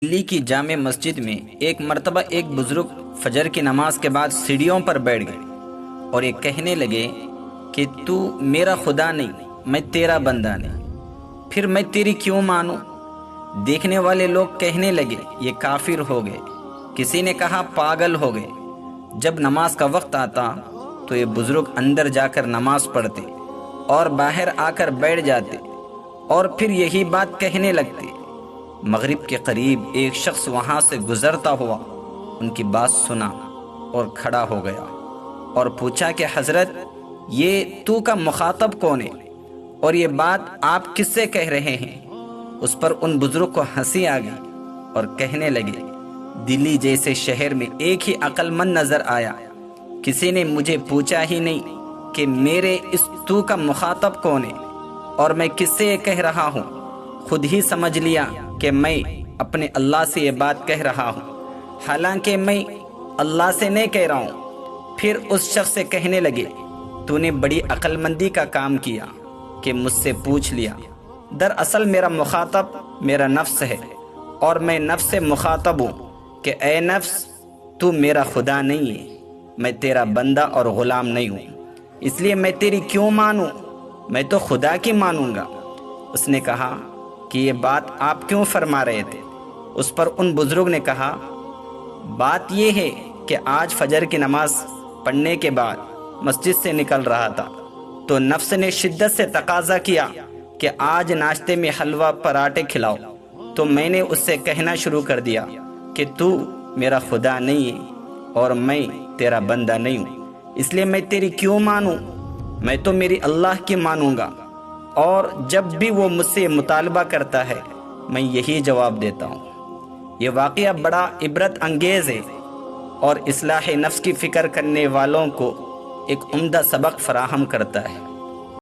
دلی کی جامع مسجد میں ایک مرتبہ ایک بزرگ فجر کی نماز کے بعد سیڑھیوں پر بیٹھ گئے اور یہ کہنے لگے کہ تو میرا خدا نہیں، میں تیرا بندہ نہیں، پھر میں تیری کیوں مانوں؟ دیکھنے والے لوگ کہنے لگے یہ کافر ہو گئے، کسی نے کہا پاگل ہو گئے۔ جب نماز کا وقت آتا تو یہ بزرگ اندر جا کر نماز پڑھتے اور باہر آ کر بیٹھ جاتے اور پھر یہی بات کہنے لگتے۔ مغرب کے قریب ایک شخص وہاں سے گزرتا ہوا ان کی بات سنا اور کھڑا ہو گیا اور پوچھا کہ حضرت، یہ تو کا مخاطب کون ہے اور یہ بات آپ کس سے کہہ رہے ہیں؟ اس پر ان بزرگ کو ہنسی آ گئی اور کہنے لگے دلی جیسے شہر میں ایک ہی عقل مند نظر آیا، کسی نے مجھے پوچھا ہی نہیں کہ میرے اس تو کا مخاطب کون ہے اور میں کس سے یہ کہہ رہا ہوں، خود ہی سمجھ لیا کہ میں اپنے اللہ سے یہ بات کہہ رہا ہوں، حالانکہ میں اللہ سے نہیں کہہ رہا ہوں۔ پھر اس شخص سے کہنے لگے تو نے بڑی عقل مندی کا کام کیا کہ مجھ سے پوچھ لیا، دراصل میرا مخاطب میرا نفس ہے اور میں نفس سے مخاطب ہوں کہ اے نفس، تو میرا خدا نہیں ہے، میں تیرا بندہ اور غلام نہیں ہوں، اس لیے میں تیری کیوں مانوں، میں تو خدا کی مانوں گا۔ اس نے کہا کہ یہ بات آپ کیوں فرما رہے تھے؟ اس پر ان بزرگ نے کہا بات یہ ہے کہ آج فجر کی نماز پڑھنے کے بعد مسجد سے نکل رہا تھا تو نفس نے شدت سے تقاضا کیا کہ آج ناشتے میں حلوہ پراٹھے کھلاؤ، تو میں نے اس سے کہنا شروع کر دیا کہ تو میرا خدا نہیں ہے اور میں تیرا بندہ نہیں ہوں، اس لیے میں تیری کیوں مانوں، میں تو میری اللہ کی مانوں گا۔ اور جب بھی وہ مجھ سے مطالبہ کرتا ہے میں یہی جواب دیتا ہوں۔ یہ واقعہ بڑا عبرت انگیز ہے اور اصلاح نفس کی فکر کرنے والوں کو ایک عمدہ سبق فراہم کرتا ہے۔